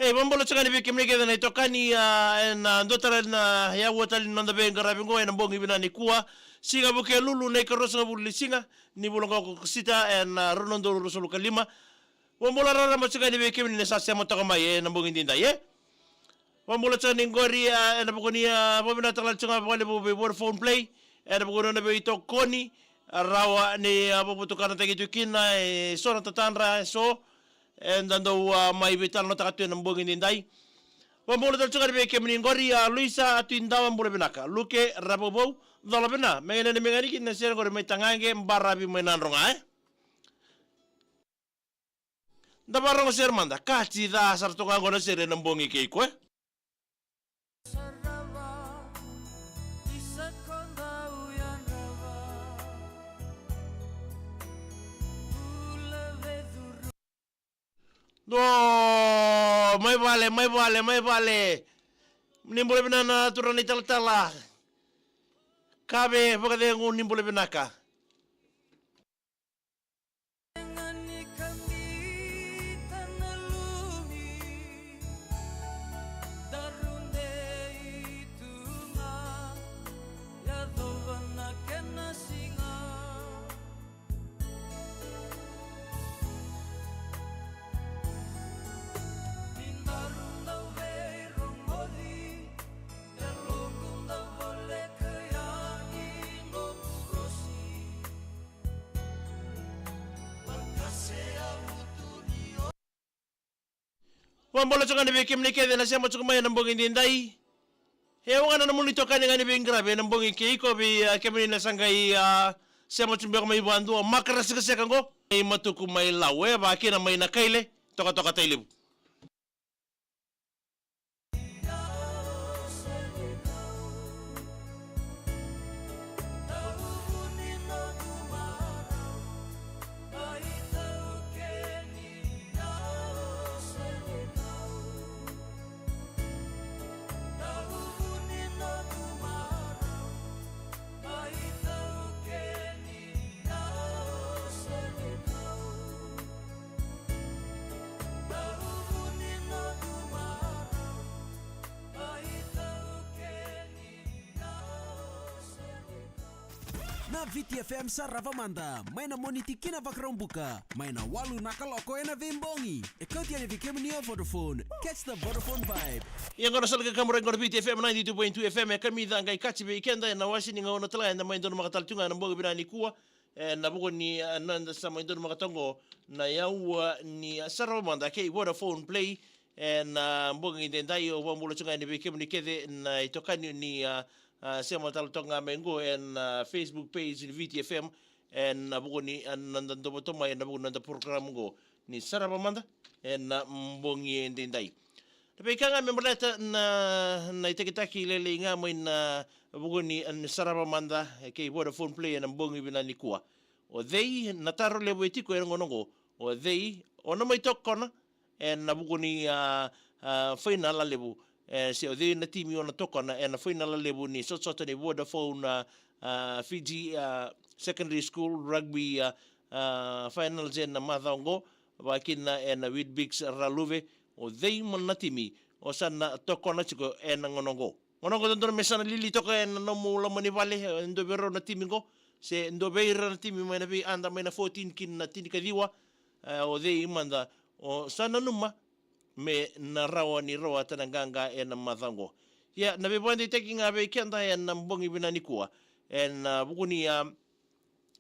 Mambola tsaka ni Vikimni keda na itokani na ndotara na ya watali nanda benga rabingo na mbongi bina ni kuwa singa buke lulu na ikarosa nga buli singa ni bulonga ko sita na ronondo rusulu kalima. Mambola rara matsaka ni Vikimni na sasya mo takama na mbongi dinda ye. Mambola tsaka ni ngori na bukoni bobina takala tsaka wale bobe phone play na bukoni na be itokoni rawa ni abubutukana tagitu kina sora tatandra so ndando mai vital no takatu na mbongi ndai wambola tal tsaka be kemni ngori Luisa atinda wambola benaka luke rabobo dala bena mengene mengani kin ser ngori metangange mbarabi menanronga da barong ser manda kati da sarto ngona ser na mbongi keiko No, mai vale. Nimbole binana turani tala. Kabe bakade ngun nimbole binaka. Wambola tsaka ni Vikimni keda na sema tsaka mai na mbongi ndai. Hewa na muni toka ni ngani bengrabe na mbongi keiko bi kemni na sangai sema tsumbe mai bandu makara sika sika ngo. Matuku mai lawe ba kina mai na kaile toka tailibu. Na VTFM Saravamanda, maina moniti kina vakrombuka, maina walu nakaloko ena vimbongi. Ekoti ane vikemni o Vodafone, catch the Vodafone vibe. Yang kono salga kamera ngor VTFM 92.2 FM kami danga ikachi be ikenda na washini ngona tala na maindo makatal tunga na mbogo binani kuwa na bugo ni nanda sa maindo makatongo na yawa ni Saravamanda ke Vodafone play na mbogo ndendai o wambulo tunga ni vikemni kede na itokani ni sema tal tonga mengo Facebook page ni VTFM na bugo ni nanda dobotoma na bugo nanda program go ni Saravamanda na mbongi ndendai. Tapi kanga memberleta na itekitaki lele nga mo na bugo ni Saravamanda ke Vodafone play na mbongi binani kuwa. O they nataro lebo etiko ngonongo o they ono mai tokkona na bugo ni final lebo se o they na timi ona tokkona na final lebo ni sotsoto ni Vodafone Fiji secondary school rugby finals na madongo wakina na Whitbix Raluve o they manatimi o sana tokona chiko ngonongo dondo mesana lili toka no mula manivale ndo vero na timingo se ndo beira na timi mena be anda mena 14 kin na tini kadiwa o they manda o sana numa me na rawa ni rawa tananganga na madango ya na be bande taking abe kenda na mbongi binani kuwa bukuni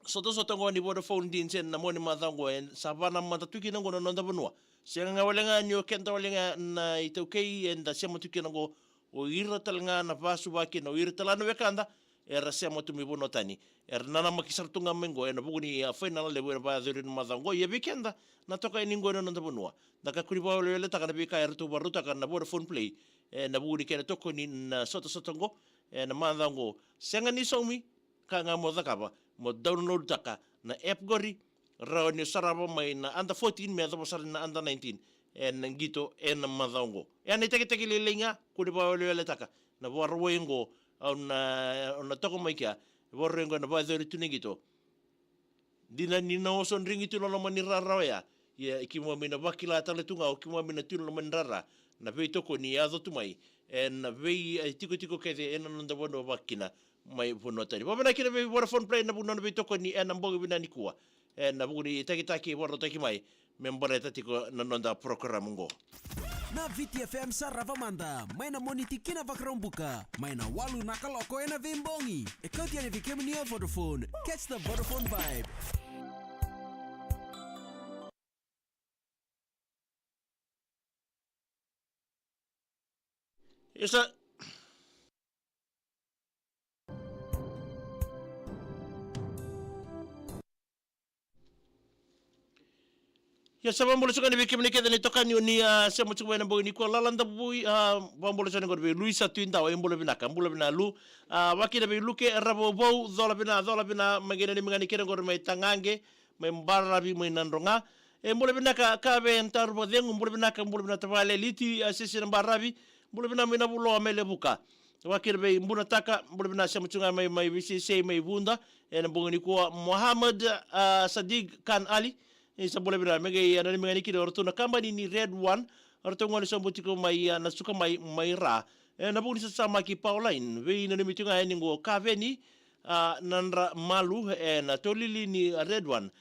soto ngoni Vodafone dinsen na moni madango sabana matatuki ngono nonda bunwa senga walenga nyo kenta walenga na itokei enda sema tukinango o ira talanga na basu baki no ira talano wekanda era sema tumibono tani nana makisartunga mengo na buguni final level ba zirin madango ye weekenda na toka iningo no nonda bunwa daka kuri ba le taka na bika ertu baruta kan na Vodafone play na buguni kena toko ni na soto ngo na madango senga ni somi kanga mo dakaba mo download taka na app gori raw ni saraba may na under 14 me ato pasar na under 19 ngito na madongo ni teke lilinga kuni ba wale taka na warwengo on toko mai kia warwengo na ba zori tunigito dina ni na oson ringito no mani rara ya ikimo mina bakila tale tunga o kimo mina tuno man rara na vei toko ni adho tumai na vei tiko kede ena nonda wono wakina mai vono tari wapena kina vei Vodafone Play na buno na vei toko ni ena mboga vina ni kua na buguni taki waro taki mai membara tiko na nonda program ngo na VTFM sa Ravamanda mai na moniti kina vakrombuka mai na walu nakaloko ena vimbongi kau tiane vikemi ni Vodafone. Catch the Vodafone vibe. Isa ya sama mbolo sokani biki mnike dani tokani ni sema chukuma na mboni ko lalanda bui mbolo sokani ko be Luisa Twinda wa mbolo binaka mbolo bina lu wakina be luke rabo bou dola bina magena ni mangani kera ko mai tangange mai mbarabi mai nandronga mbolo binaka ka be ntarbo dengu mbolo bina tawale liti sisi na mbarabi mbolo bina mina bulo amele buka wakina be mbuna taka mbolo bina sema chunga mai visi sei mai bunda na mboni ko Muhammad Sadiq Khan Ali isa boleh bina mege ana ni mengani kiri orto na kambani ni Red One orto ngoni so butiko mai na suka mai ra na buni sa ki Pauline ve ina ni mitunga ni ngo kaveni nandra malu na tolili ni Red One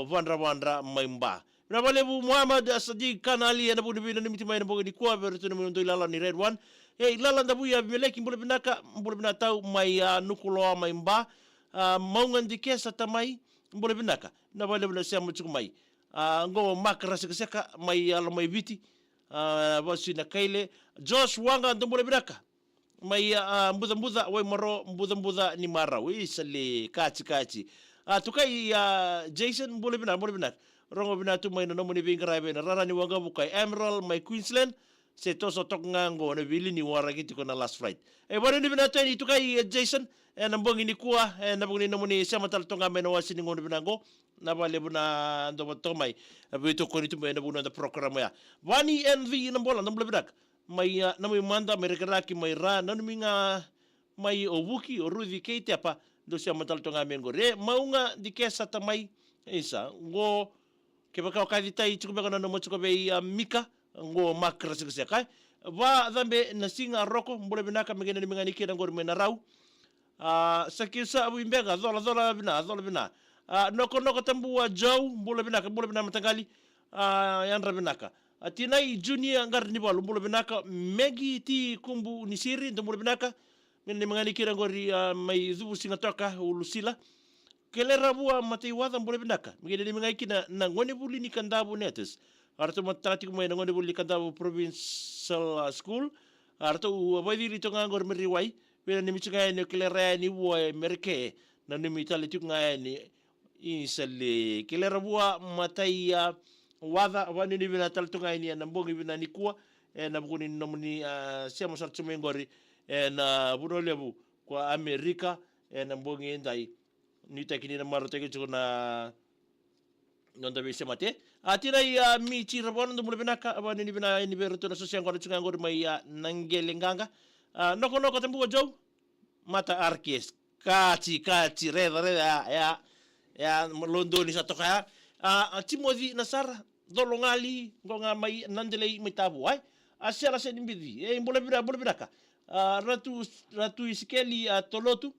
vandra mai mba na bale bu Muhammad Sadiq Khan Ali na buni bina ni mitunga ni bogni kwa verto ni ndo ilala ni Red One ilala ndabu ya meleki mbole bina tau mai nukulo mai mba maungan dikesa tamai mbole binaka na vale bina sia mutuku mai ngo makra seka mai ala mai viti bosi na kaile Josh Wanga mbole binaka mai mbuza wai maro mbuza ni mara wi sale kachi tukai Jason mbole binaka rongo bina tu mai no moni vingra bena rara ni wanga bukai Emerald mai Queensland se toso tok ngango na vili ni waragi tiko na last flight bwana ni bina tani tukai Jason na mbongi ni kuwa na mbongi no moni sama tal tonga mena wasini ngono binango na vale buna ndo tomai bito ko ni tumbe na buna da program ya wani NV na mbola na mbole bidak mai na mai manda merekaraki mai ra na minga mai obuki o Ruthi Keite apa do sama tal tonga mengo re maunga dikesa tamai isa ngo kebaka kaditai chukuba na mo chukuba mika ngo makra seka va dhambe na singa roko mbole binaka mengene ni mengani kira ngor mena rau sakisa abu imbega dola bina noko tambua jau mbole binaka matangali yanra binaka atinai junior ngar ni balu mbole binaka megi ti kumbu ni siri ndo mbole binaka mengene ni mengani kira ngori mai zubu singa toka ulusila kelera bua matai wada mbole binaka mengene ni mengani kina na ngone buli ni kandabu netes arto matati ko may ngone buli kandabu provincial school arto wadi rito ngor meriwai pena ni michunga ni kelera ni wo merke na ni mitali tu ngani isale kelera bua matai wada wani ni bina tal tunga ni na mbongi bina ni kuwa na bukuni nomni sia mosar chumengori na bunolebu kwa Amerika na mbongi ndai ni takini na maro teke chuna nonda bise mate atira ya michi rabon ndo mule binaka abani ni bina ni beruto na sosiang ngor chunga ngor mai nangelenganga noko tambu jo mata arkes kachi reda ya londo ni satoka ya Timothy Nasara dolongali ngonga mai nandelei mitabu ai asiara se nimbidi mule binaka ratu iskeli tolotu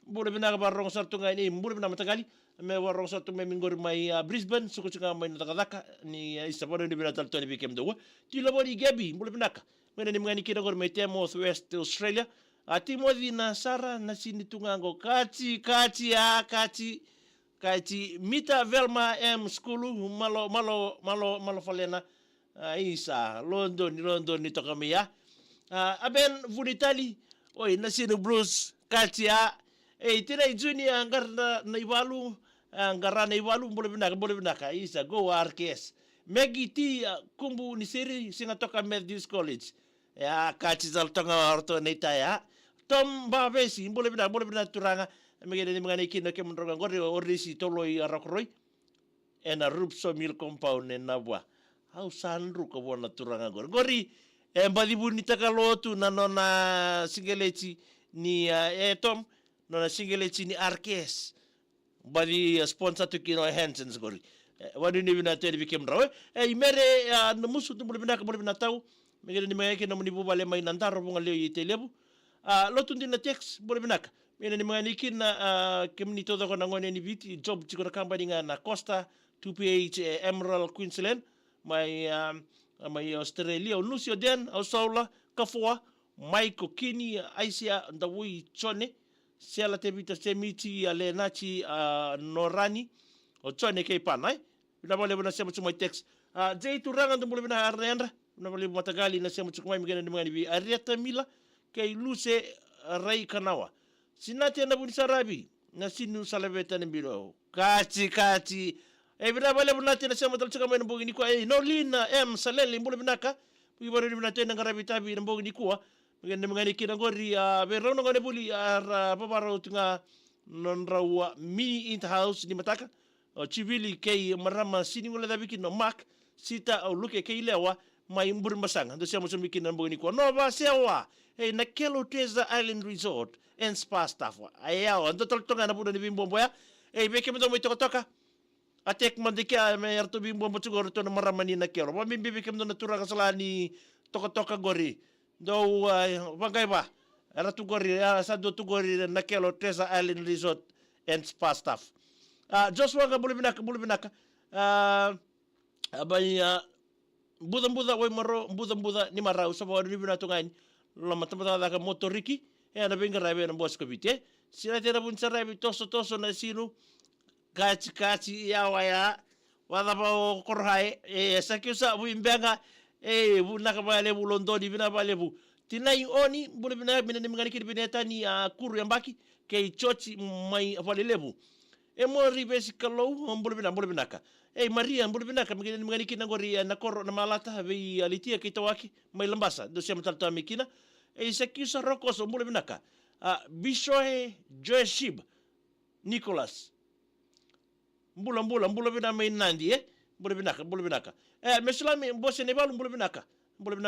mule binaka barong sartunga ini mule binaka matagali me warong satu me mingor mai Brisbane suku chunga mai nakadaka ni isabone ni bina tal toni bikem do ti lo boni gabi mule binaka mena ni mngani kira gor mai temo West Australia Timothy Nasara na sini tungango kachi mita Velma M skulu malo falena isa London ni toka mia aben vunitali oi na sini blues kachi tira junior ngar na iwalu ngarana iwalu mbole binaka isa go RKS megi ti kumbu ni seri singa toka Methodist College ya kachi zal tonga orto neta ya tom babesi mbole bina turanga megi ni mangani kino ke mndroga ngori orisi toloi arakroi ena rupso mil compound en nabwa au sanru ko bona turanga ngori mbadibu ni takalotu na nona singelechi ni tom nona singelechi ni RKS badi sponsor tu kino Hansons gori wadi ni bina tedi bikem rawe imere na musu tu boleh bina tau megere ni mangeke na muni bubale mai nandaro bunga leo yite lebu lotu ndina text bole binaka mena ni mangani kina kemni todo ko nangone ni viti job tiko na company nga na Costa 2PH Emerald Queensland mai Australia Lucio Den Australia Kafua Mike Kini Aisia Ndawui Chone Sela Tevita Semiti Alenachi Norani o Chone kei panai na bole bona sema tsumai text Jay turanga ndumule bina arnenda na bole matagali na sema tsumai migana ni mangani vi ariata mila kei luse rai kanawa sinati na buni sarabi na sinu salabeta ni biro kati bina bale bunati na sema talchika mena bogi ni kwa no lina salele mbule binaka ibaro ni binate na ngarabi tabi na bogi ni kwa mgani kina ngori berono ngane buli babaro tunga nonrawa mini in house ni mataka chivili kei marama sini ngole dabi kino mak sita au luke kei lewa mai mbur masanga ndo sema tsumi kina bogi ni kwa no ba sewa na Kelo Teza Island Resort and Spa staff ayaw ando toltonga na puno ni bimbombo ya beke mo mo toka atek mandikia me erto bimbombo siguro to na maramani na Kelo ba mimbi beke mo na tura kasalani toka gori do bangay ba era tu gori sa do tu gori na Kelo Teza Island Resort and Spa staff Joshua ga bulibinaka abay buda way maro buda ni marau sa ba ni binatungan la matamata ka motoriki na benga rabe na bosko bite sira tera bun sarabe toso na sinu kachi ya waya wada ba korhae sakiusa bu imbenga bu nakabale bu londoni bina bale bu tinai oni bule bina bina ni ngani kibineta ni kuru yambaki ke chochi mai avale lebu mori besikalo bule bina ka Maria bule bina ka ngani kinangori na koro na malata be alitia kitawaki mai lambasa do sia matalto amikina sekisa rokos bule binaka Bishoe Joeshib Nicholas mbula bina mai nandi bule binaka mesulami bose ne balu bule binaka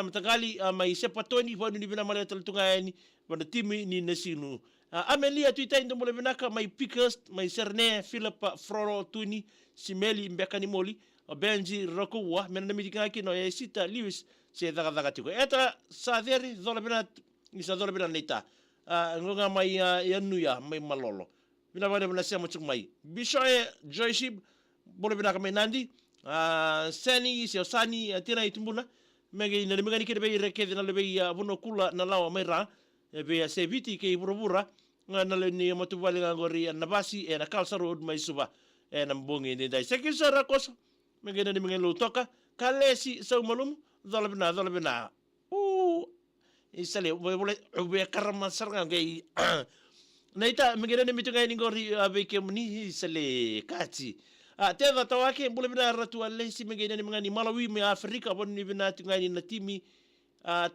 matagali mai sepatoni ponu ni bina male taltungani wana timi ni nesinu Amelia tuitai ndo bule binaka mai Pickers mai Serne Philip Froro Tuni Simeli mbekani moli Benji Rokowa mena mitika kino sita Lewis se daga tiko eta saderi dola bina isa dola bina nita ngonga mai yanuya mai malolo bina bale bina sema chuk mai Bishoe Joyshib bole bina kama nandi Sani Sani tira itumbuna mege ina mega nikere be rekede na lebe buno kula na lawa mai ra be se viti ke burubura na le ni motu bale ngori na basi na Kalsa Road mai suba na mbongi ni dai sekisara koso mege na mege lo toka kalesi sa malum dola bina isale boleh ube karma sarang gay naita mengena ni mitu ni ngori abeke muni isale kachi teva tawake boleh bina ratu alesi mengena ni mangani Malawi me Afrika bon ni bina tungani na timi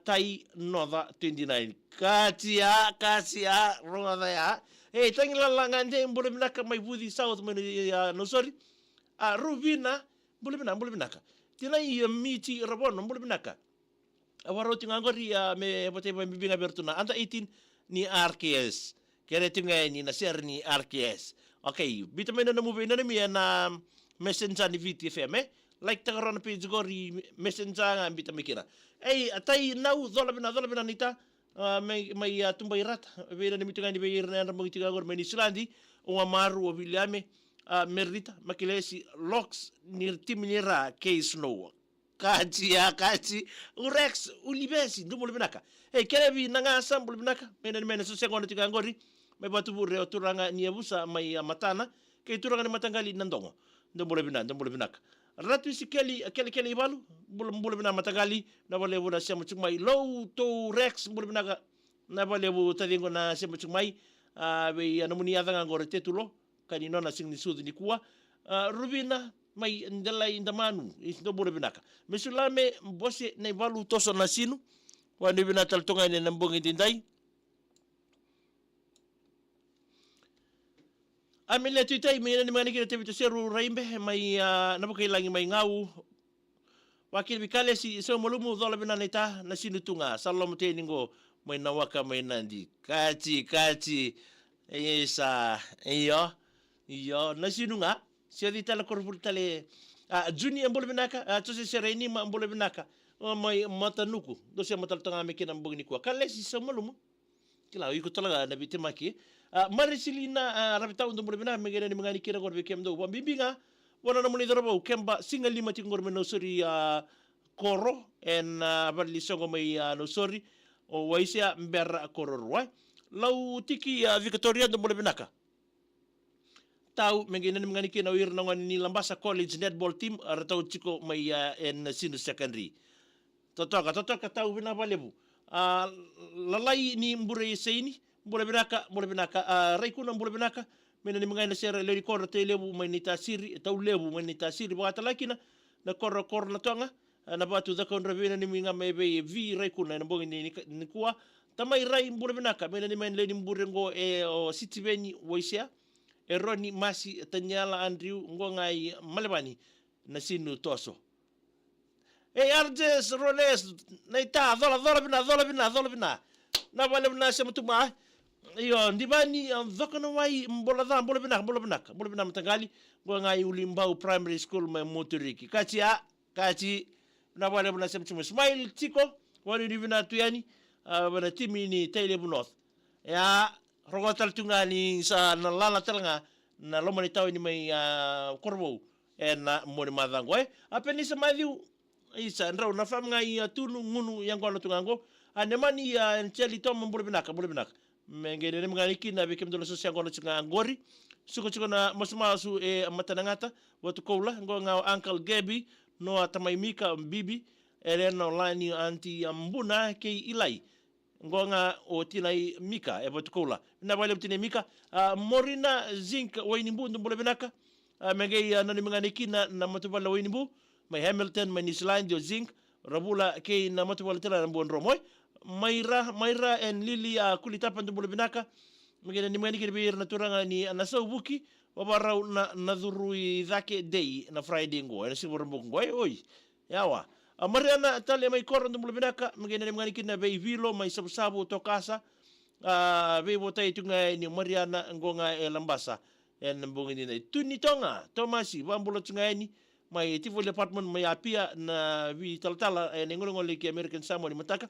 tai nova 29 kachi ya ronga ya tangila langande boleh bina ka mai budi south meni no sorry Rubina boleh bina ka tina miti rabon boleh bina ka awaro tingangori me bote bibinga bertuna anta 18 ni RKS kere tinga ni na ser ni RKS okay bitamena na move na mi na messenger ni VTFM like tagaron page gori messenger nga bitamikira atai nau dola bina nita mai tumbai rat bena ni mitinga ni beir na mo tiga gor meni Islandi o amaru o Williame Merita makilesi locks ni timinira case no kachi urex ulibesi ndumul binaka kelebi nanga sambul binaka mena so sekondo tiga ngori me batu bure oturanga ni abusa mai matana ke turanga ni matangali nandongo ndumul binaka ratu sikeli kele balu bul bina matangali na bale buna sema chumai low to rex bul binaka na bale bu tadingo na sema chumai be anamuni adanga ngore tetulo kanino na singni sud ni kuwa Rubina mai ndela indamanu isdo bure binaka mesulame bose na valu toso na sinu wani bina taltonga ni nambongi dindai amile tuitai mai ni mani kire tevito seru raimbe mai nabukai langi mai ngau wakil bikale si so molumu dola bina neta na sinu tunga salom te ningo mai nawaka mai nandi kachi esa iyo na sinu nga sia di tala korpul tale juni ambole binaka tose sereni ma ambole binaka mai matanuku dosia mataltanga me kina mbogni kwa kalesi samalumu kila iko talaga na bitimaki marisilina rabita undo mulbina megene ni mangani kira gorbe kemdo bambinga wana na muni darabo kemba singa lima tingor me no sori koro en barli songo mai no sori o waisia mber kororwa lau tiki Victoria do mulbinaka tau mengene ni mangani kina wir na ni Lambasa College netball team ratau chiko mai en senior secondary totoka tau bina balebu lalai ni mbure seini mbure binaka raikuna mbure binaka mena ni mangana sera le korra te lebu mai ni tasiri tau lebu mai ni tasiri bata lakina na korra na tonga na batu da kon ravina ni minga mai be vi raikuna na bongi ni kuwa tamai rai mbure binaka mena ni men le ni mbure ngo o sitibeni woisia e roni masi tanyala andrew ngongai malebani na sinu toso arjes roles naita dola bina na wale na sema tuma iyo ndibani dhokana wai mbola bina mtangali ngai ulimbau primary school ma motoriki kachi na wale na sema tuma smile tiko wani divina tuyani bana timi ni Taylor North ya rogotal tungani sa na lala talanga na lomani taw ni mai korbo na moni madango apeni sa madiu isa ndrau na famnga tunu ngunu yang kono tungango anemani ncheli tom mbule binaka mengene ne mngani kina bekem dolo sosial kono tsinga ngori suko na masmasu matanangata watu koula ngo uncle Gaby no atamai mika bibi elena online anti mbuna ke ilai ngonga o tinai mika watu koula na wale tine mika morina zinc waini mbundu mbule binaka mengei nani mngani kina na matubala waini mbu mai Hamilton mai Nislandio zinc rabula ke na matubala tela na mbon romoy Maira en Lili kulitapa ndumbule binaka mengene ni mngani kina na turanga ni anasa ubuki wabarau na nadhurui dhake day na Friday ngo na sibur mbungo oi yawa Mariana tale mai korro ndumbule binaka mengene ni mngani kina bei vilo mai sabu tokasa bei botai tunga ni Mariana ngonga Lambasa en mbungini na tunitonga Tomasi bambulo tunga ni mai tivoli apartment mai apia na vi taltala ngolongole ki American Samoa ni mataka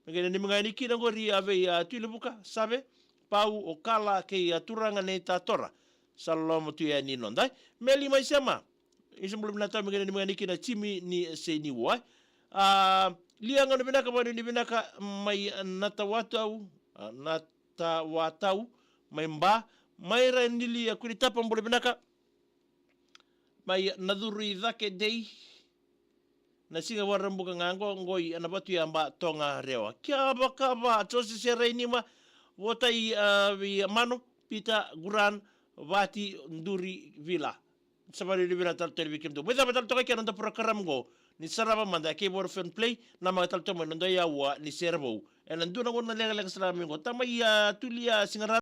mengene ni mngani kina ngori ave tuilebuka sabe pau okala ke turanga ne tatora salom tu ya ni nondai meli mai sema isimbulu binata mengene ni mngani kina chimi ni seni wa lianga no binaka bani ni binaka mai natawatau mai mba mai rendili kulitapa mbulu binaka mai nadhuri dhake day na singa warambuka ngango ngoi anabatu ya mba tonga rewa kaba tosi sereini ma wotai mano pita guran vati nduri vila sabari di vila tal televikim do beza batal toka kena pura karamgo ni saraba manda ke borfen play na magatal tomo ndo ya wa ni serbo en nduna ngona lega lega salamingo tamai tulia singara